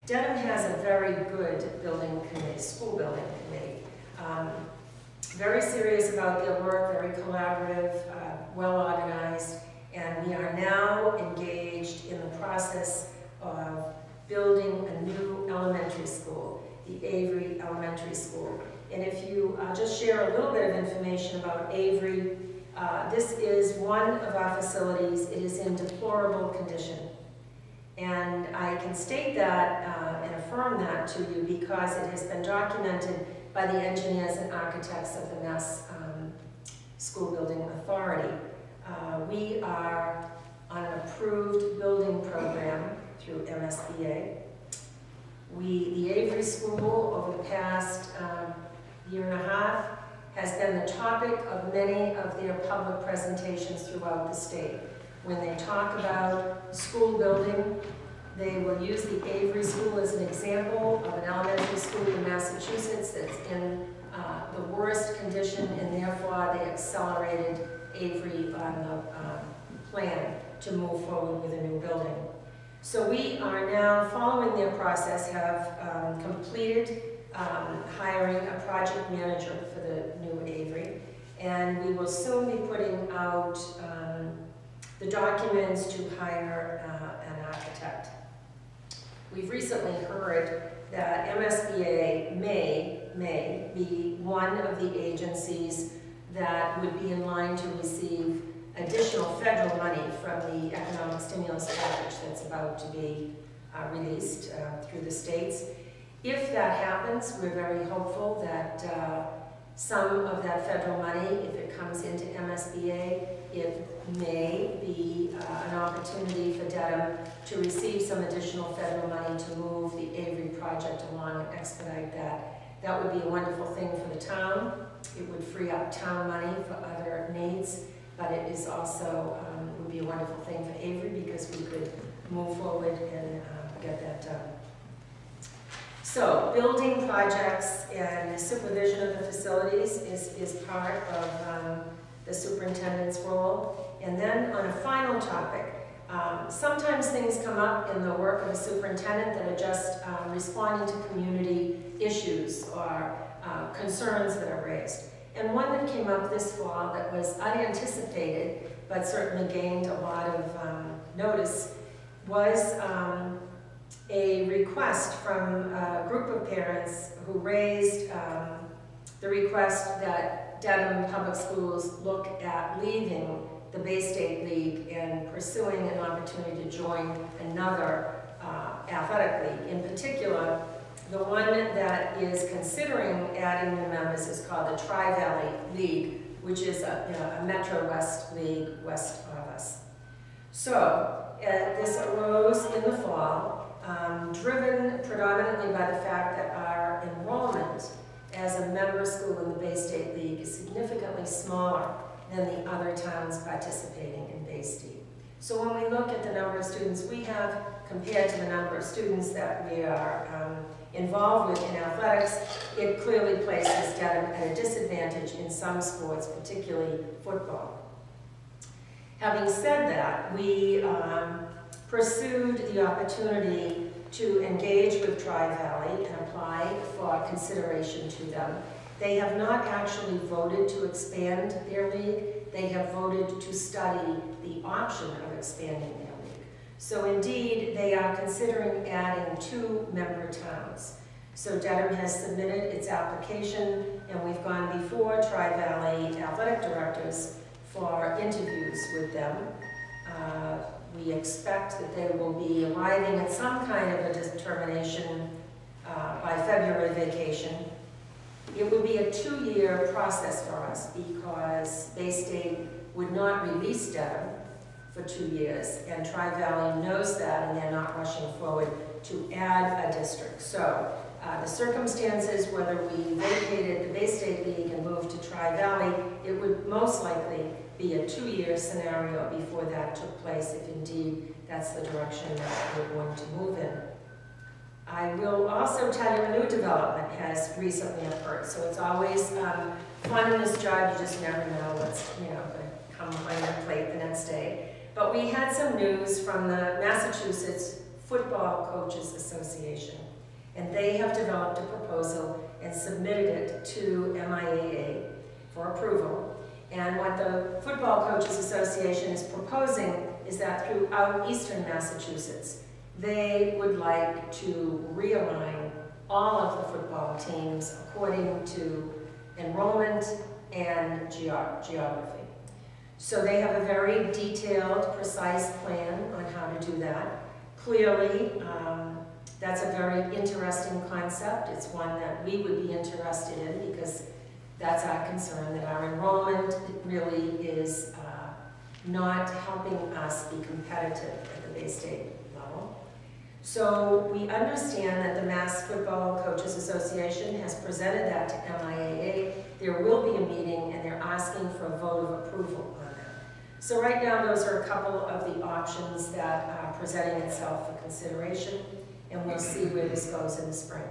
Dedham has a very good building committee, school building committee. Very serious about their work, very collaborative, well organized, and we are now engaged in the process of building a new elementary school, the Avery Elementary School. And if you just share a little bit of information about Avery, this is one of our facilities. It is in deplorable condition. And I can state that and affirm that to you because it has been documented by the engineers and architects of the Mass School Building Authority. We are on an approved building program through MSBA. The Avery School over the past year and a half has been the topic of many of their public presentations throughout the state. When they talk about school building, they will use the Avery School as an example of an elementary school in Massachusetts that's in the worst condition, and therefore they accelerated Avery on the plan to move forward with a new building. So we are now, following their process, have completed hiring a project manager for the new Avery, and we will soon be putting out the documents to hire an architect. We've recently heard that MSBA may be one of the agencies that would be in line to receive additional federal money from the economic stimulus package that's about to be released through the states. If that happens, we're very hopeful that some of that federal money, if it comes into MSBA, it may be an opportunity for Dedham to receive some additional federal money to move the Avery project along and expedite that. That would be a wonderful thing for the town. It would free up town money for other needs, but it is also would be a wonderful thing for Avery because we could move forward and get that done. So, building projects and supervision of the facilities is part of the superintendent's role. And then on a final topic, sometimes things come up in the work of a superintendent that are just responding to community issues or concerns that are raised. And one that came up this fall that was unanticipated, but certainly gained a lot of notice, was a request from a group of parents who raised the request that Dedham Public Schools look at leaving the Bay State League and pursuing an opportunity to join another athletic league. In particular, the one that is considering adding new members is called the Tri-Valley League, which is a Metro West league west of us. So this arose in the fall, driven predominantly by the fact that our enrollment as a member school in the Bay State League is significantly smaller than the other towns participating in Bay State. So when we look at the number of students we have compared to the number of students that we are involved with in athletics, it clearly places Dedham at a disadvantage in some sports, particularly football. Having said that, we pursued the opportunity to engage with Tri-Valley and apply for consideration to them. They have not actually voted to expand their league. They have voted to study the option of expanding their league. So indeed, they are considering adding 2 member towns. So Dedham has submitted its application, and we've gone before Tri-Valley athletic directors for interviews with them. We expect that they will be arriving at some kind of a determination by February vacation. It would be a 2-year process for us because Bay State would not release Dedham for 2 years, and Tri-Valley knows that, and they're not rushing forward to add a district. So the circumstances, whether we vacated the Bay State League and moved to Tri-Valley, it would most likely be a 2-year scenario before that took place, if indeed that's the direction that we're going to move in. I will also tell you a new development has recently occurred. So it's always fun in this job, you just never know what's going to come on your plate the next day. But we had some news from the Massachusetts Football Coaches Association. And they have developed a proposal and submitted it to MIAA for approval. And what the Football Coaches Association is proposing is that throughout eastern Massachusetts, they would like to realign all of the football teams according to enrollment and geography. So they have a very detailed, precise plan on how to do that. Clearly, that's a very interesting concept. It's one that we would be interested in because that's our concern, that our enrollment really is not helping us be competitive at the Bay State level. So we understand that the Mass Football Coaches Association has presented that to MIAA. There will be a meeting and they're asking for a vote of approval on that. So right now those are a couple of the options that are presenting itself for consideration, and we'll see where this goes in the spring.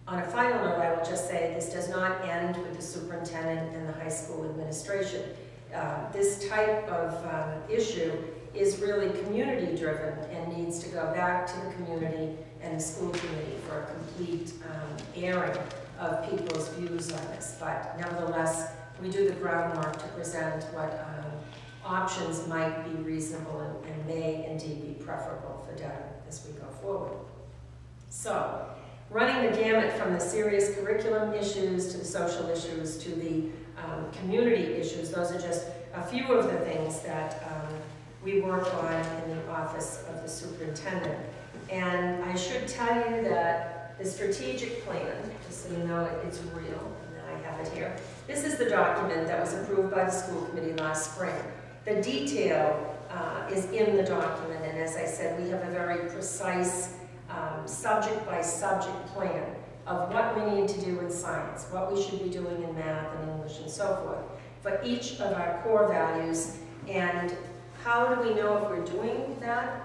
On a final note, I will just say this does not end with the superintendent and the high school administration. This type of issue is really community-driven and needs to go back to the community and the school committee for a complete airing of people's views on this. But nevertheless, we do the groundwork to present what options might be reasonable and may indeed be preferable for Dedham as we go forward. So, running the gamut from the serious curriculum issues to the social issues to the community issues, those are just a few of the things that we work on in the office of the superintendent. And I should tell you that the strategic plan, just so you know it's real, and I have it here, this is the document that was approved by the school committee last spring. The detail is in the document, and as I said, we have a very precise subject-by-subject plan of what we need to do in science, what we should be doing in math and English and so forth, for each of our core values. And how do we know if we're doing that?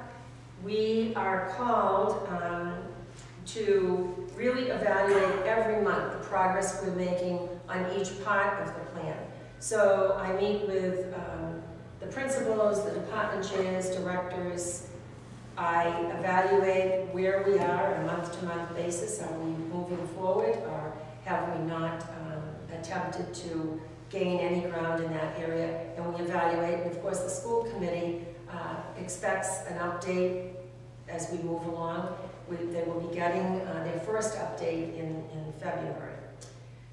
We are called to really evaluate every month the progress we're making on each part of the plan. So I meet with the principals, the department chairs, directors. I evaluate where we are on a month-to-month basis. Are we moving forward, or have we not attempted to gain any ground in that area? And we evaluate, and of course the school committee expects an update as we move along. They will be getting their first update in February.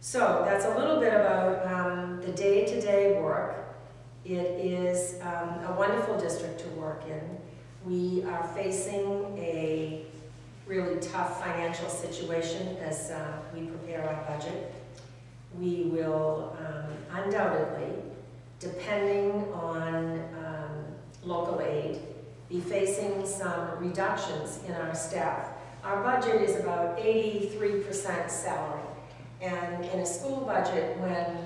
So that's a little bit about the day-to-day work. It is a wonderful district to work in. We are facing a really tough financial situation as we prepare our budget. We will undoubtedly, depending on local aid, be facing some reductions in our staff. Our budget is about 83% salary. And in a school budget, when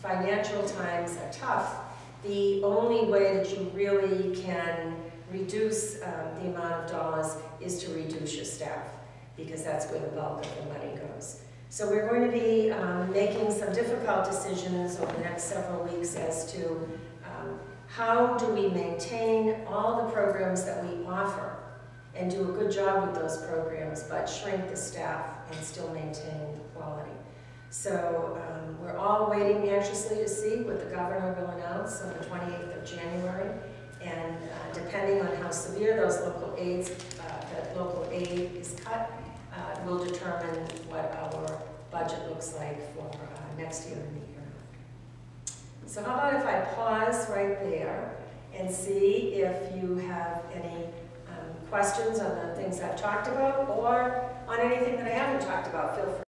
financial times are tough, the only way that you really can reduce the amount of dollars is to reduce your staff, because that's where the bulk of the money goes. So we're going to be making some difficult decisions over the next several weeks as to how do we maintain all the programs that we offer and do a good job with those programs, but shrink the staff and still maintain quality. So we're all waiting anxiously to see what the governor will announce on the 28th of January. And depending on how severe those local aids, that local aid is cut, will determine what our budget looks like for next year and the year after. So how about if I pause right there and see if you have any questions on the things I've talked about, or on anything that I haven't talked about. Feel free